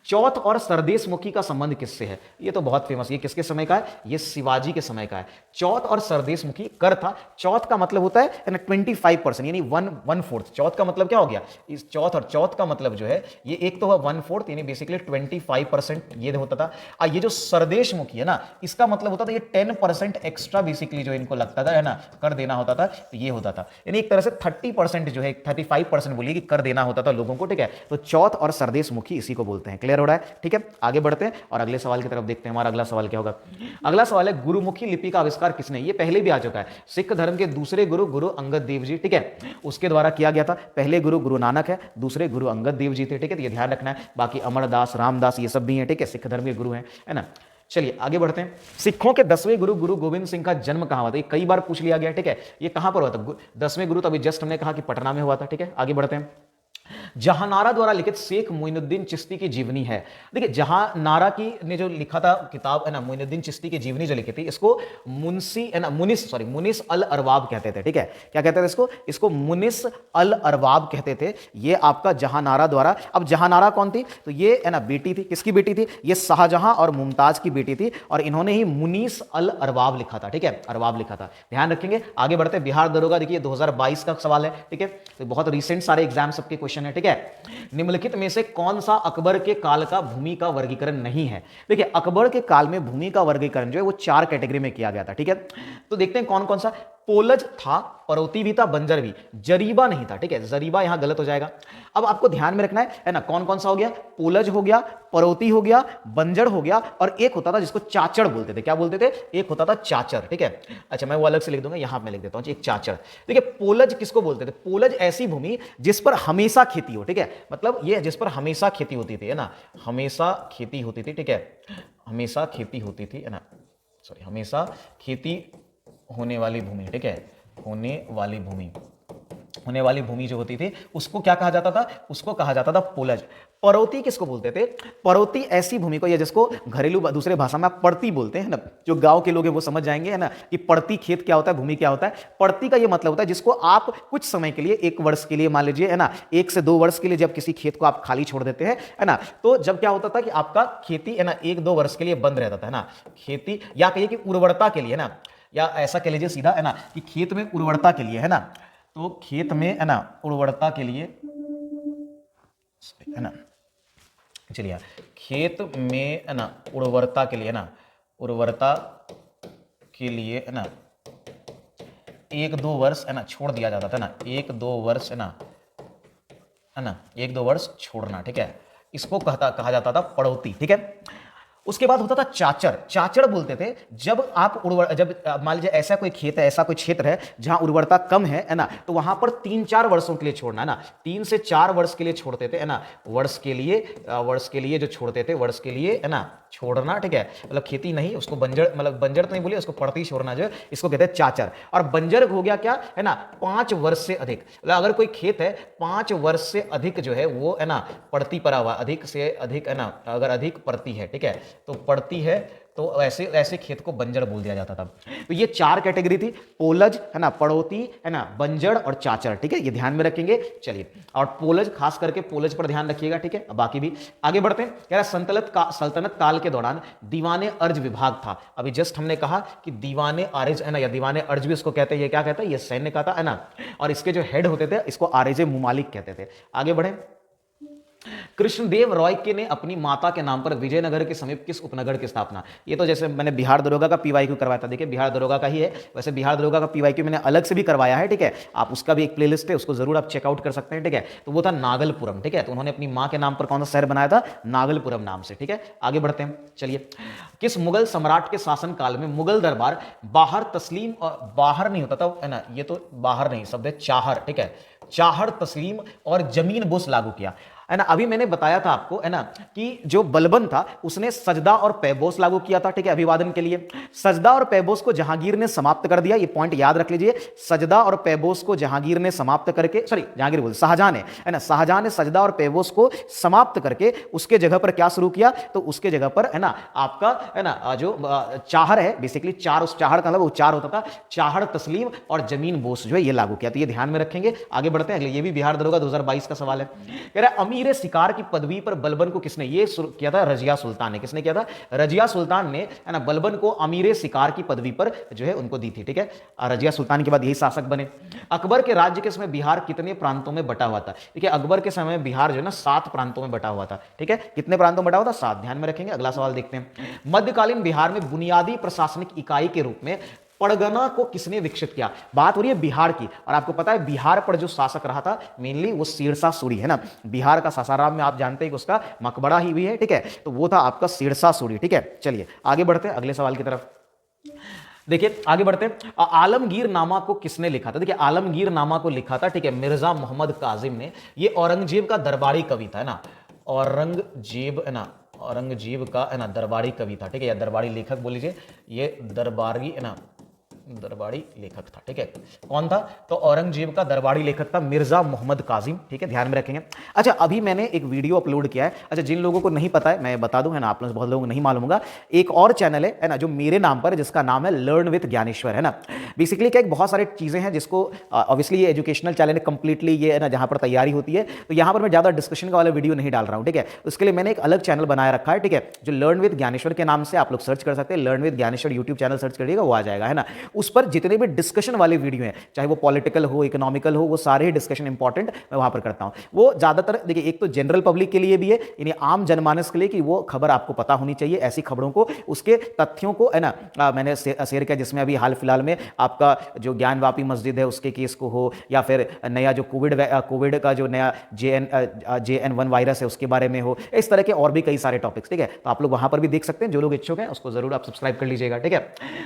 चौथ और सरदेश मुखी का संबंध किससे है? ये तो बहुत फेमस, ये किसके समय का है? ये शिवाजी के समय का है। चौथ और सरदेश मुखी कर था। चौथ का मतलब होता है 25%, यानी 1/4। चौथ का मतलब क्या हो गया? इस चौथ और चौथ का मतलब जो है ये एक तो है 1/4, यानी बेसिकली 25% ये होता था। और ये जो सरदेश मुखी है ना, इसका मतलब होता था ये 10% एक्स्ट्रा बेसिकली जो इनको लगता था, है ना, कर देना होता था, तो ये होता था। यानी एक तरह से 30% जो है, 35% बोलिए कि कर देना होता था लोगों को, ठीक है। तो चौथ और सरदेश मुखी इसी को बोलते हैं। क्लियर हो रहा है, ठीक है। आगे बढ़ते हैं और अगले सवाल की तरफ देखते हैं। हमारा अगला सवाल क्या होगा? अगला सवाल है, गुरुमुखी लिपि का आविष्कार किसने? ये पहले भी आ चुका है। सिख धर्म के दूसरे गुरु गुरु अंगद देव जी, ठीक है, उसके द्वारा किया गया था। पहले गुरु गुरु नानक है, दूसरे गुरु अंगद देव जी थे, ठीक है। तो ये ध्यान रखना है। बाकी अमरदास, रामदास ये सब भी हैं, ठीक है, सिख धर्म के गुरु हैं, है ना। चलिए आगे बढ़ते हैं। सिखों के 10वें गुरु गुरु गोविंद सिंह का जन्म कहां हुआ था? ये कई बार पूछ लिया गया, ठीक है। ये कहां पर हुआ था? 10वें गुरु तो अभी जस्ट हमने कहा कि पटना में हुआ था, ठीक है। आगे बढ़ते हैं। जहानारा द्वारा लिखित शेख मोइनुद्दीन चिश्ती की जीवनी है। देखिए जहानारा की ने जो लिखा था किताब, है ना, मोइनुद्दीन चिश्ती की जीवनी जो लिखी थी, इसको मुंशी, है ना, मुनिस अल अरबाब कहते थे, ठीक है। क्या कहते थे इसको? इसको मुनिस अल अरबाब कहते थे। ये आपका जहानारा द्वारा। अब जहानारा कौन थी? तो ये, है ना, बेटी थी। किसकी बेटी थी? ये शाहजहां और मुमताज की बेटी थी, और इन्होंने ही मुनिस अल अरबाब लिखा था, ठीक है, अरबाब लिखा था। ध्यान रखेंगे। आगे बढ़ते हैं। बिहार दरोगा, देखिए 2022 का सवाल है, ठीक है, तो बहुत रिसेंट सारे एग्जाम सबके क्वेश्चन है, ठीक है। निम्नलिखित में से कौन सा अकबर के काल का भूमि का वर्गीकरण नहीं है? देखिए अकबर के काल में भूमि का वर्गीकरण जो है वो 4 कैटेगरी में किया गया था, ठीक है। तो देखते हैं कौन कौन सा। पोलज था, परौती भी था, बंजर भी, जरीबा नहीं था। ठीक है, जरीबा यहां गलत हो जाएगा। अब आपको ध्यान में रखना है ना, कौन कौन सा हो गया, पोलज हो गया, परौती हो गया, बंजर हो गया, और एक होता था जिसको चाचड़ बोलते थे। क्या बोलते थे? एक होता था चाचड़। ठीक है, अच्छा मैं वो अलग से लिख दूंगा, यहां मैं लिख देता हूं एक चाचड़। देखिए पोलज किसको बोलते थे? पोलज ऐसी भूमि जिस पर हमेशा खेती हो। ठीक है, मतलब ये जिस पर हमेशा खेती होती थी, है ना, हमेशा खेती होती थी। ठीक है, हमेशा खेती होती थी, है ना, सॉरी, हमेशा खेती होने वाली भूमि। ठीक है, होने वाली भूमि जो होती थी उसको क्या कहा जाता था? उसको कहा जाता था पोलज। परौती किसको बोलते थे? परौती ऐसी भूमि को, या जिसको घरेलू दूसरे भाषा में आप पड़ती बोलते हैं ना, जो गांव के लोग हैं वो समझ जाएंगे, है ना, कि पड़ती खेत क्या होता है, भूमि क्या होता है। पड़ती का ये मतलब होता है जिसको आप कुछ समय के लिए, 1 वर्ष के लिए मान लीजिए, है ना, 1 से 2 वर्ष के लिए जब किसी खेत को आप खाली छोड़ देते हैं, है ना, तो जब क्या होता था कि आपका खेती, है ना, 1-2 वर्ष के लिए बंद रहता था, है ना, खेती, या कहिए कि उर्वरता के लिए, है ना, या ऐसा कह लीजिए सीधा, है ना, कि खेत में उर्वरता के लिए, है ना, तो खेत में, है ना, उर्वरता के लिए, है ना, चलिए, खेत में, है ना, उर्वरता के लिए, है ना, उर्वरता के लिए, है ना, 1-2 वर्ष, है ना, छोड़ दिया जाता था ना, 1-2 वर्ष, है ना, 1-2 वर्ष छोड़ना। ठीक है, इसको कहा जाता था पड़ौती। ठीक है, उसके बाद होता था चाचड़। चाचड़ बोलते थे जब आप जब मान लीजिए ऐसा कोई खेत है, ऐसा कोई क्षेत्र है जहां उर्वरता कम है ना, तो वहां पर 3-4 वर्षों के लिए छोड़ना, है ना, 3 से 4 वर्ष के लिए छोड़ते थे, है ना, वर्ष के लिए जो छोड़ते थे, वर्ष के लिए, है ना, छोड़ना। ठीक है, मतलब खेती नहीं, उसको बंजर, मतलब बंजर तो नहीं बोलिए, उसको पड़ती छोड़ना जो है, इसको कहते हैं चाचड़। और बंजर हो गया क्या, है ना, 5 वर्ष से अधिक, मतलब अगर कोई खेत है 5 वर्ष से अधिक जो है वो, है ना, पड़ती पड़ा हुआ, अधिक से अधिक, है ना, अगर अधिक पड़ती है, ठीक है, तो पड़ती है, तो ऐसे खेत को बंजर बोल दिया जाता था। तो ये 4 कैटेगरी थी, पोलज, है ना, पड़ौती, है ना, बंजर और चाचड़। ठीक है, ये ध्यान में रखेंगे। चलिए, और पोलज, खास करके पोलज पर ध्यान रखिएगा। ठीक है, अब बाकी भी आगे बढ़ते हैं। कह रहा सल्तनत काल के दौरान दीवाने अर्ज विभाग था। अभी जस्ट हमने कहा कि दीवाने आरिज, है ना, या दीवाने अर्ज भी उसको कहते हैं। ये क्या कहता है? ये सैन्य का था, है ना, और इसके जो हेड होते थे इसको आरिज मुमालिक कहते थे। आगे बढ़े। कृष्णदेव रॉय के ने अपनी माता के नाम पर विजयनगर के समीप किस उपनगर की स्थापना? ये तो जैसे मैंने बिहार दरोगा का पीवाईक्यू करवाया था, देखिए बिहार दरोगा का ही है, वैसे बिहार दरोगा का पीवाईक्यू मैंने अलग से भी करवाया है। ठीक है, आप उसका भी एक प्लेलिस्ट है, उसको जरूर आप चेकआउट कर सकते हैं। ठीक है, तो वो था नागलपुरम। ठीक है, तो उन्होंने अपनी मां के नाम पर कौन सा शहर बनाया था? नागलपुरम नाम से। ठीक है, आगे बढ़ते हैं। चलिए, किस मुगल सम्राट के शासन काल में मुगल दरबार बाहर तस्लीम, और बाहर नहीं होता था, है ना, ये तो बाहर नहीं, शब्द है चाहर। ठीक है, चाहर तस्लीम और जमीन बोस लागू किया, है ना। अभी मैंने बताया था आपको, है ना, कि जो बलबन था उसने सजदा और पैबोस लागू किया था। ठीक है, अभिवादन के लिए। सजदा और पैबोस को जहांगीर ने समाप्त कर दिया, ये पॉइंट याद रख लीजिए। सजदा और पैबोस को जहांगीर ने समाप्त करके, सॉरी जहांगीर बोल, शाहजहां ने, है ना, शाहजहां ने सजदा और पैबोस को समाप्त करके उसके जगह पर क्या शुरू किया? तो उसके जगह पर, है ना, आपका, है ना, जो चाहर है, बेसिकली चार, उस चाहर का मतलब वो चार होता था, चाहर तस्लीम और जमीन बोस जो है ये लागू किया। तो ये ध्यान में रखेंगे। आगे बढ़ते हैं, अगले, ये भी बिहार दरोगा 2022 का सवाल है। कह रहा है अमीर शिकार की पदवी पर बलबन को किसने, ये किया था? रजिया सुल्तान ने। किसने किया था? रजिया सुल्तान ने, है ना, बलबन को अमीर शिकार की पदवी पर जो है उनको दी थी। ठीक है, रजिया सुल्तान के बाद यही शासक बने। अकबर के राज्य के समय बिहार कितने प्रांतों में बटा हुआ था? देखिए, अकबर के समय बिहार जो है ना 7 प्रांतों में बटा हुआ था। ठीक है, कितने प्रांतों में बटा हुआ था? 7। ध्यान में रखेंगे। अगला सवाल देखते हैं। मध्यकालीन बिहार में बुनियादी प्रशासनिक इकाई के रूप में परगना को किसने विकसित किया? बात हो रही है बिहार की, और आपको पता है बिहार पर जो शासक रहा था मेनली वो शेरशाह सूरी, है ना। बिहार का सासाराम में आप जानते हैं कि उसका मकबरा ही भी है। ठीक है, तो वो था आपका शेरशाह सूरी। ठीक है, चलिए आगे बढ़ते हैं अगले सवाल की तरफ। देखिए आगे बढ़ते हैं। आलमगीर नामा को किसने लिखा था? देखिए, आलमगीर नामा को लिखा था, ठीक है, मिर्जा मोहम्मद काजिम ने। ये औरंगजेब का दरबारी कवि था, है ना, औरंगजेब, है ना, औरंगजेब का, है ना, दरबारी कवि था। ठीक है, या दरबारी लेखक बोल लीजिए, ये दरबारी, है ना, दरबारी लेखक था। ठीक है, कौन था? तो औरंगजेब का दरबारी लेखक था मिर्जा मोहम्मद काजिम। ठीक है, ध्यान में रखेंगे। अच्छा, अभी मैंने एक वीडियो अपलोड किया है। अच्छा, जिन लोगों को नहीं पता है मैं बता दूं, है ना, आप लोग बहुत लोगों को नहीं मालूम होगा, एक और चैनल है ना, जो मेरे नाम पर, जिसका नाम है लर्न विद ज्ञानेश्वर, है ना। बेसिकली क्या, बहुत सारी चीजें हैं जिसको ऑब्वियसली ये एजुकेशनल चैनल है कंप्लीटली, ये, है ना, जहां पर तैयारी होती है, तो यहां पर मैं ज्यादा डिस्कशन का वाला वीडियो नहीं डाल रहा हूं। ठीक है, उसके लिए मैंने एक अलग चैनल बनाया रखा है। ठीक है, जो लर्न विद ज्ञानेश्वर के नाम से आप लोग सर्च कर सकते हैं, learn with Dnyaneshwar YouTube channel search करिएगा, वो आ जाएगा, है ना। उस पर जितने भी डिस्कशन वाले वीडियो हैं, चाहे वो पॉलिटिकल हो, इकोनॉमिकल हो, वो सारे ही डिस्कशन इंपॉर्टेंट मैं वहां पर करता हूं। वो ज्यादातर देखिए, एक तो जनरल पब्लिक के लिए भी है, यानी आम जनमानस के लिए, कि वो खबर आपको पता होनी चाहिए, ऐसी खबरों को, उसके तथ्यों को, है ना, मैंने शेयर किया, जिसमें अभी हाल फिलहाल में आपका जो ज्ञानवापी मस्जिद है उसके केस को हो, या फिर नया जो कोविड का जो नया JN1 वायरस है उसके बारे में हो, इस तरह के और भी कई सारे टॉपिक्स, ठीक है। तो आप लोग वहां पर भी देख सकते हैं, जो लोग इच्छुक हैं उसको जरूर आप सब्सक्राइब कर लीजिएगा, ठीक है।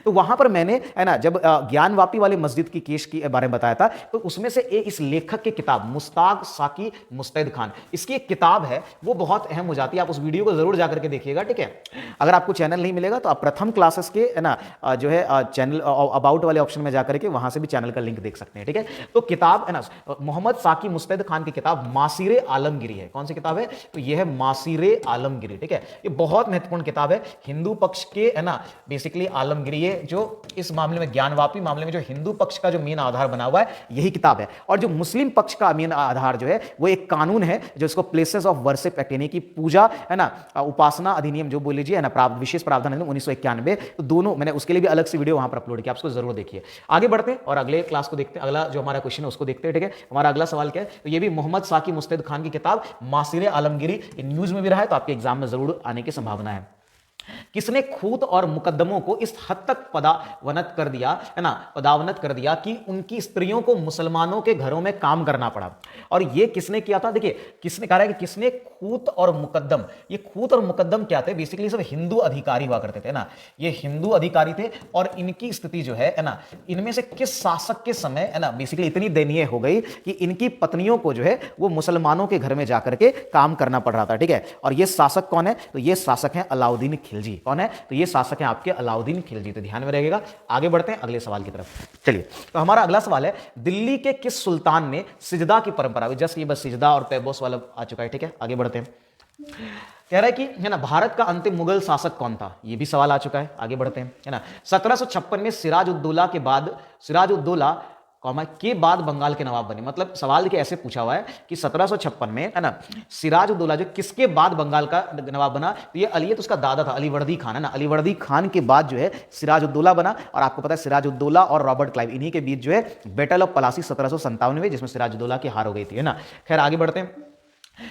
तो वहां पर मैंने, है ना, जब ज्ञानवापी वाले मस्जिद की केस के बारे में बताया था, तो उसमें से इस लेखक की किताब मुश्ताक साकी मुस्तैद खान, इसकी एक किताब है, वो बहुत अहम हो जाती है। आप उस वीडियो को जरूर जाकर के देखिएगा, ठीक है। अगर आपको चैनल नहीं मिलेगा तो आप प्रथम क्लासेस के, है ना, जो है चैनल अबाउट वाले ऑप्शन में जाकर के वहां से भी चैनल का लिंक देख सकते हैं, ठीक है। तो किताब, है ना, मोहम्मद साकी मुस्तैद खान की किताब मासीरे आलमगिरी है। कौन सी किताब है? तो यह है मासीरे आलमगिरी, ठीक है। ये बहुत महत्वपूर्ण किताब है हिंदू पक्ष के, है ना, बेसिकली आलमगिरी है जो इस मामले में, ज्ञानवापी मामले में जो हिंदू पक्ष का जो मेन आधार बना हुआ है, यही किताब है। और जो मुस्लिम पक्ष का मेन आधार जो है वो एक कानून है जो इसको प्लेसेस ऑफ वर्शिप एक्ट, यानी कि पूजा, है ना, उपासना अधिनियम जो बोल लीजिए, है ना, विशेष प्रावधान 1991। तो दोनों मैंने उसके लिए भी अलग से वीडियो वहां पर अपलोड किया, आप उसको जरूर देखिए। आगे बढ़ते हैं और अगले क्लास को देखते हैं, अगला जो हमारा क्वेश्चन है उसको देखते हैं, ठीक है। हमारा अगला सवाल क्या है? तो ये भी मोहम्मद साकी मुस्तैद खान की किताब मासीरे आलमगिरी न्यूज में भी रहा है, तो आपके एग्जाम में जरूर आने की संभावना है। किसने खूत और मुकद्दमों को इस हद तक पदावनत कर दिया, है ना, पदावनत कर दिया कि उनकी स्त्रियों को मुसलमानों के घरों में काम करना पड़ा? और ये किसने किया था? देखिए, किसने कहा है कि किसने खूत और मुकद्दम, ये खूत और मुकद्दम क्या थे? बेसिकली सब हिंदू अधिकारी हुआ करते थे ना, ये हिंदू अधिकारी थे, और इनकी स्थिति जो है ना, इनमें से किस शासक के समय, है ना, बेसिकली इतनी दयनीय हो गई कि इनकी पत्नियों को जो है वो मुसलमानों के घर में जाकर के काम करना पड़ रहा था, ठीक है। और ये शासक कौन है? तो ये शासक है अलाउद्दीन खिलजी। कौन है? तो ये शासक है आपके अलाउद्दीन खिलजी। तो ध्यान में रहेगा। आगे बढ़ते हैं अगले सवाल की तरफ। चलिए, तो हमारा अगला सवाल है, दिल्ली के किस सुल्तान ने सिजदा की परंपरा, जस्ट ये बस सिजदा और पैबोस वाला आ चुका है, ठीक है। आगे बढ़ते हैं। कह रहा है कि, है ना, भारत का अंतिम मुगल शासक कौन था? ये भी सवाल आ चुका है। आगे बढ़ते हैं, है ना। 1756 में सिराजुद्दौला के बाद बंगाल के नवाब बने। मतलब सवाल देखिए ऐसे पूछा हुआ है कि 1756 में, है ना, सिराजुद्दौला जो किसके बाद बंगाल का नवाब बना? तो ये अली, तो उसका दादा था अलीवर्दी खान, है ना, अलीवर्दी खान के बाद जो है सिराजुद्दौला बना। और आपको पता है सिराजुद्दौला और रॉबर्ट क्लाइव, इन्हीं के बीच जो है बैटल ऑफ पलासी 1757 में, जिसमें सिराजुद्दौला की हार हो गई थी, है ना। खैर आगे बढ़ते हैं।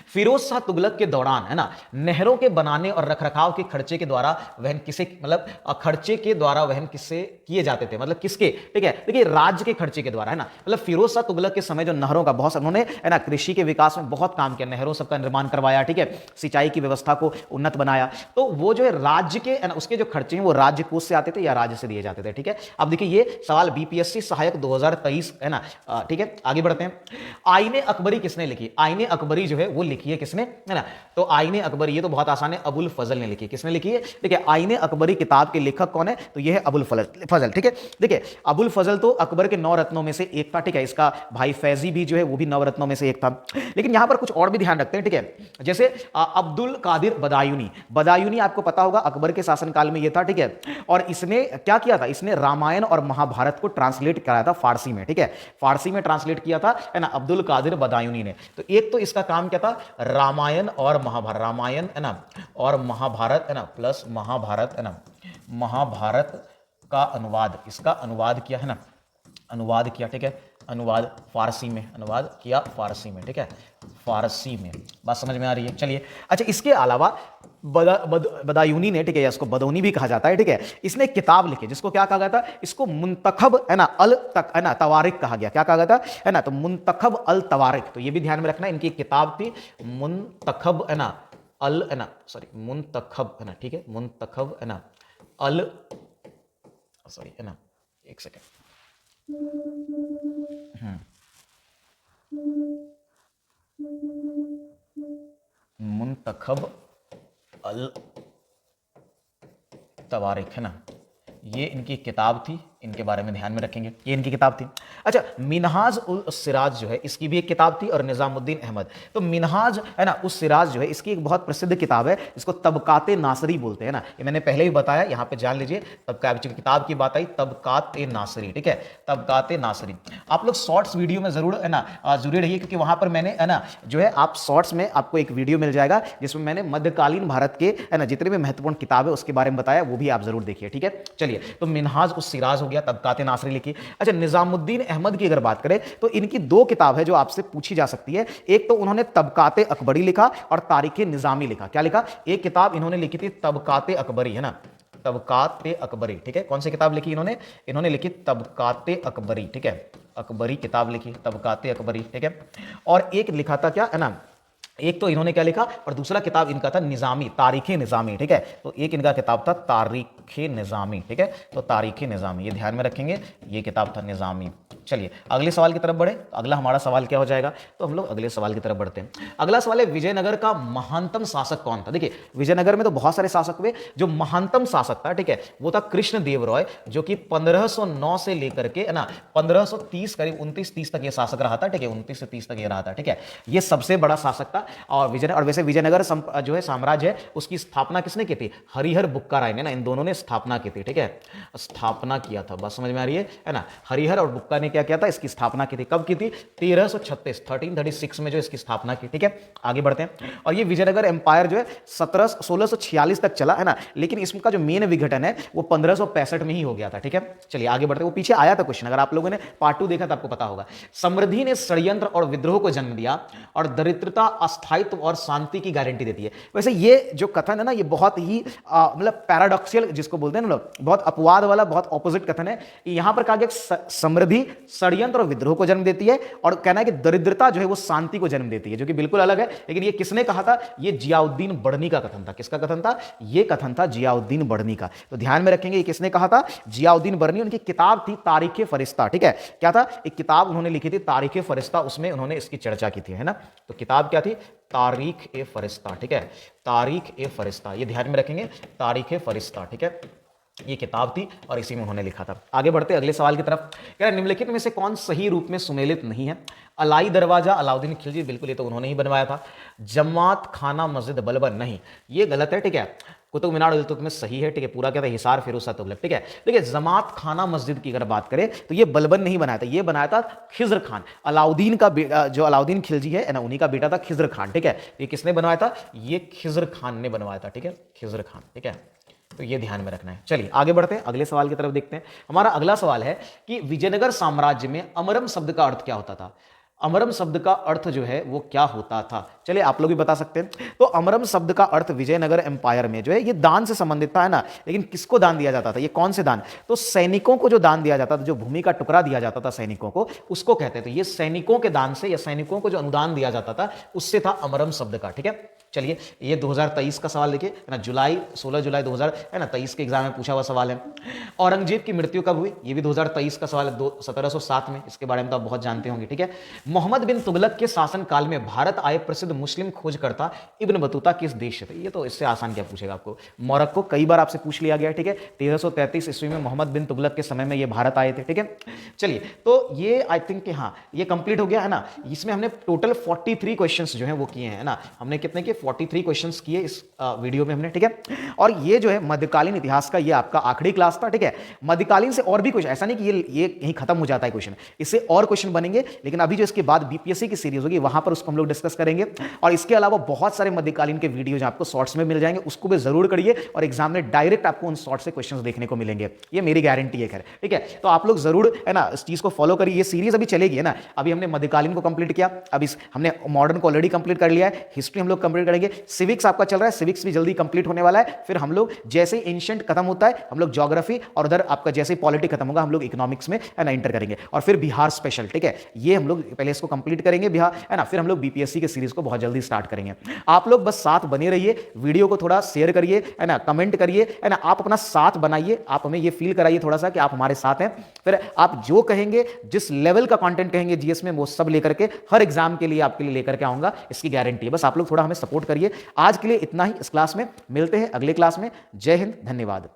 फिरोज शाह तुगलक के दौरान, है ना, नहरों के बनाने और रखरखाव के खर्चे के द्वारा वहन किसे, मतलब खर्चे के द्वारा वहन किससे किए जाते थे? मतलब किसके, ठीक है। देखिए, राज्य के खर्चे के द्वारा, है ना। मतलब फिरोज शाह तुगलक के समय जो नहरों का बहुत, उन्होंने, है ना, कृषि के विकास में बहुत काम किया, नहरों सबका निर्माण करवाया, ठीक है, सिंचाई की व्यवस्था को उन्नत बनाया। तो वो जो है राज्य के, है ना, उसके जो खर्चे हैं वो राज्य कोष से आते थे या राज्य से दिए जाते थे, ठीक है। अब देखिए ये सवाल BPSC सहायक 2023, है ना, ठीक है। आगे बढ़ते हैं। आईने अकबरी किसने लिखी? आईने अकबरी जो है वो लिखी है किसने, है ना। तो आईने अकबरी, ये तो बहुत आसान है, अबुल फजल ने लिखी। किसने लिखी है? देखिए, आईने अकबरी किताब के लेखक कौन है? तो ये है अबुल फजल, ठीक है। देखिए, अबुल फजल तो अकबर के 9 रत्नों में से एक था, ठीक है। इसका भाई फैजी भी जो है वो भी 9 रत्नों में से एक था। लेकिन यहां पर कुछ और भी ध्यान रखते हैं, ठीक है। जैसे अब्दुल कादिर बदायूनी आपको पता होगा अकबर के शासनकाल में ये था, ठीक है। और इसने क्या किया था? इसने रामायण और महाभारत को ट्रांसलेट कराया था फारसी में, ठीक है। फारसी में ट्रांसलेट किया था, है ना, अब्दुल कादिर बदायूनी ने। तो एक तो इसका काम क्या था? रामायण और महाभारत, रामायण, है ना, और महाभारत, है ना, प्लस महाभारत, है ना, महाभारत का अनुवाद, इसका अनुवाद किया, है ना, अनुवाद किया, ठीक है। अनुवाद फारसी में, अनुवाद किया फारसी में, ठीक है, फारसी में। बात समझ में आ रही है? चलिए, अच्छा, इसके अलावा बदायूनी ने, ठीक है, इसको बदौनी भी कहा जाता है, ठीक है। इसने एक किताब लिखी जिसको क्या कहा गया था? इसको मुंतखब, है ना, अल तक, है ना, तवारिक कहा गया। क्या कहा गया था? है ना, तो मुंतखब अल तवारिक। तो ये भी ध्यान में रखना, इनकी एक किताब थी मुंतखब, है ना, अल, है ना, सॉरी, मुंतखब, है ना, ठीक है, मुंतखब, है ना, अल, सॉरी, है ना, एक सेकेंड, मुंतखब अल तवारिक, है ना, ये इनकी किताब थी, इनके बारे में ध्यान में रखेंगे, ये इनकी किताब थी। अच्छा, मिनहाज उल सिराज जो है इसकी भी एक किताब थी, और निजामुद्दीन अहमद। तो मिनहाज, है ना, उस सिराज जो है इसकी एक बहुत प्रसिद्ध किताब है, इसको तबकाते नासरी बोलते हैं ना। ये मैंने पहले ही बताया, यहाँ पे जान लीजिए। किताब की बात आई, तबकाते नासरी, ठीक है, तबकाते नासरी। आप लोग शॉर्ट्स वीडियो में जरूर, है ना, जुड़े रहिए, क्योंकि वहां पर मैंने, है ना, जो है आप शॉर्ट्स में आपको एक वीडियो मिल जाएगा जिसमें मैंने मध्यकालीन भारत के, है ना, जितने भी महत्वपूर्ण किताब है उसके बारे में बताया, वो भी आप जरूर देखिए, ठीक है। चलिए, तो मिनहाज उस सिराज हो गया, गया, तबकाते नासरी लिखी। अच्छा, निजामुद्दीन अहमद की अगर बात करें तो इनकी दो किताब है जो आपसे पूछी जा सकती है। एक तो उन्होंने तबकाते अकबरी लिखा और तारीखे निजामी लिखा। क्या लिखा? एक किताब इन्होंने लिखी थी तबकाते अकबरी, है ना, तबकाते अकबरी, ठीक है। कौन सी किताब लिखी इन्होंने? इन्होंने लिखी तबकाते अकबरी, ठीक है, अकबरी किताब लिखी, तबकाते अकबरी, ठीक है। और एक लिखा था क्या, है ना, एक तो इन्होंने क्या लिखा और दूसरा किताब इनका था निजामी, तारीखे निजामी, ठीक है। तो एक इनका किताब था तारीखे निजामी, ठीक है, तो तारीखे निजामी, ये ध्यान में रखेंगे, ये किताब था निजामी। चलिए अगले सवाल की तरफ बढ़े। अगला हमारा सवाल क्या हो जाएगा? तो हम लोग अगले सवाल की तरफ बढ़ते हैं। अगला सवाल है, विजयनगर का महानतम शासक कौन था? देखिए, विजयनगर में तो बहुत सारे शासक हुए, जो महानतम शासक था, ठीक है, वो था कृष्णदेव रॉय, जो कि 1509 से लेकर के, है ना, 1530 करीब 29-30 तक ये शासक रहा था, ठीक है, 29 से 30 तक ये रहा था, ठीक है। ये सबसे बड़ा शासक था। और वैसे विजयनगर जो है साम्राज्य है, उसकी स्थापना किसने की थी? हरिहर बुक्का राय ने ना, इन दोनों ने स्थापना की थी, ठीक है, स्थापना किया था। बस समझ में आ रही है ना? हरिहर और बुक्का ने क्या किया था? इसकी स्थापना की थी। कब की थी? 1336 में जो इसकी स्थापना की, ठीक है। आगे बढ़ते हैं। और ये विजयनगर एम्पायर जो है 1646 तक चला, है ना, लेकिन इसका जो मेन विघटन है वो 1565 में ही हो गया था, ठीक है। चलिए आगे बढ़ते हैं। वो पीछे आया था क्वेश्चन, अगर आप लोगों ने पार्ट 2 देखा तो आपको पता होगा। समृद्धि ने षड्यंत्र और विद्रोह को जन्म दिया और दरिद्रता अस्थायित्व और शांति की गारंटी देती है। वैसे ये जो कथन है ना, ये बहुत ही मतलब पैराडॉक्सियल जिसको बोलते हैं ना, बहुत अपवाद वाला, बहुत ऑपोजिट कथन है। यहां पर कहा गया समृद्धि षड्यंत्र और विद्रोह को जन्म देती है, और कहना है कि दरिद्रता जो है वो शांति को जन्म देती है, जो कि बिल्कुल अलग है। लेकिन ये किसने कहा था? ये जियाउद्दीन बढ़नी का कथन था। किसका कथन था? ये कथन था जियाउद्दीन बढ़नी का। तो ध्यान में रखेंगे, ये किसने कहा था? जियाउद्दीन बढ़नी। उनकी किताब थी तारीखे फरिश्ता, ठीक है। क्या था? एक किताब उन्होंने लिखी थी तारीखे फरिश्ता, उसमें उन्होंने इसकी चर्चा की थी, है ना। तो किताब क्या थी? तारीख ए फरिश्ता, ठीक है, तारीख ए फरिश्ता, ये ध्यान में रखेंगे, तारीख ए फरिश्ता, ठीक है, ये किताब थी और इसी में उन्होंने लिखा था। आगे बढ़ते अगले सवाल की तरफ। कह रहे निम्नलिखित में से कौन सही रूप में सुमेलित नहीं है? अलाई दरवाजा अलाउद्दीन खिलजी, बिल्कुल ये तो उन्होंने ही बनवाया था। जमात खाना मस्जिद बलबन, नहीं, ये गलत है, ठीक है। कुतुब मीनार में सही है, ठीक है, पूरा क्या था? हिसार फिरोज शाह तुगलक, ठीक है। देखिए, जमात खाना मस्जिद की अगर बात करें तो ये बलबन नहीं बनाया था, ये बनाया था खिज्र खान, अलाउद्दीन का जो अलाउद्दीन खिलजी है ना, उन्हीं का बेटा था खिज्र खान, ठीक है। ये किसने बनवाया था? ये खिज्र खान ने बनवाया था, ठीक है, खिज्र खान, ठीक है। तो ये ध्यान में रखना है। चलिए आगे बढ़ते हैं, अगले सवाल की तरफ देखते हैं। हमारा अगला सवाल है कि विजयनगर साम्राज्य में अमरम शब्द का अर्थ क्या होता था? अमरम शब्द का अर्थ जो है वो क्या होता था? चलिए आप लोग भी बता सकते हैं। तो अमरम शब्द का अर्थ विजयनगर एम्पायर में जो है ये दान से संबंधित था, है ना। लेकिन किसको दान दिया जाता था? ये कौन से दान? तो सैनिकों को जो दान दिया जाता था, जो भूमि का टुकड़ा दिया जाता था सैनिकों को, उसको कहते थे। ये सैनिकों के दान से या सैनिकों को जो अनुदान दिया जाता था उससे था अमरम शब्द का, ठीक है। चलिए ये 2023 का सवाल देखिए, है ना, 16 जुलाई 2023 के एग्जाम में पूछा हुआ सवाल है। औरंगजेब की मृत्यु कब हुई? ये भी 2023 का सवाल है, 1707 में। इसके बारे में तो आप बहुत जानते होंगे, ठीक है। मोहम्मद बिन तुगलक के शासन काल में भारत आए प्रसिद्ध मुस्लिम खोजकर्ता इब्न बतूता किस देश से थे? ये तो इससे आसान क्या पूछेगा आपको, मोरक्को। कई बार आपसे पूछ लिया गया, ठीक है। 1333 ईस्वी में मोहम्मद बिन तुगलक के समय में ये भारत आए थे, ठीक है। चलिए तो ये आई थिंक कि हाँ ये कंप्लीट हो गया, है ना। इसमें हमने टोटल 43 क्वेश्चंस जो हैं वो किए हैं ना। हमने कितने किए? 43 क्वेश्चंस किए इस वीडियो में हमने, ठीक है। और ये जो है मध्यकालीन इतिहास का ये आपका आखिरी क्लास था, ठीक है। मध्यकालीन से और भी कुछ, ऐसा नहीं कि ये यहीं खत्म हो जाता है क्वेश्चन, इससे और क्वेश्चन बनेंगे। लेकिन अभी जो इसके बाद बीपीएससी की सीरीज होगी वहां पर उसको हम लोग डिस्कस करेंगे। और इसके अलावा बहुत सारे मध्यकालीन के वीडियोज आपको शॉर्ट्स में मिल जाएंगे, उसको भी जरूर करिए। और एग्जाम में डायरेक्ट आपको उन शॉर्ट से क्वेश्चन देखने को मिलेंगे, ये मेरी गारंटी है, खैर, ठीक है। तो आप लोग जरूर, है ना, इस चीज को फॉलो करिए। ये सीरीज अभी चलेगी, है ना। अभी हमने मध्यकालीन को कंप्लीट किया, अभी हमने मॉडर्न को ऑलरेडी कंप्लीट कर लिया है, हिस्ट्री हम लोग कंप्लीट करेंगे, सिविक्स आपका चल रहा है, सिविक्स भी जल्दी कंप्लीट होने वाला है। फिर हम लोग जैसे एंशिएंट खत्म होता है हम लोग ज्योग्राफी, और उधर आपका जैसे पॉलिटी खत्म होगा हम लोग इकोनॉमिक्स में, है ना, एंटर करेंगे। और फिर बिहार स्पेशल, ठीक है, ये हम लोग पहले इसको कंप्लीट करेंगे बिहार, है ना। फिर हम लोग बीपीएससी के सीरीज को बहुत जल्दी स्टार्ट करेंगे। आप लोग बस साथ बने रहिए, वीडियो को थोड़ा शेयर करिए, है ना, कमेंट करिए, है ना। आप अपना साथ बनाइए, आप हमें ये फील कराइए थोड़ा सा कि आप हमारे साथ हैं। फिर आप जो कहेंगे, जिस लेवल का कंटेंट कहेंगे जीएस में, वो सब लेकर के हर एग्जाम के लिए आपके लिए लेकर के आऊंगा, इसकी गारंटी है। बस आप लोग थोड़ा हमें सपोर्ट करिए। आज के लिए इतना ही इस क्लास में, मिलते हैं अगले क्लास में। जय हिंद, धन्यवाद।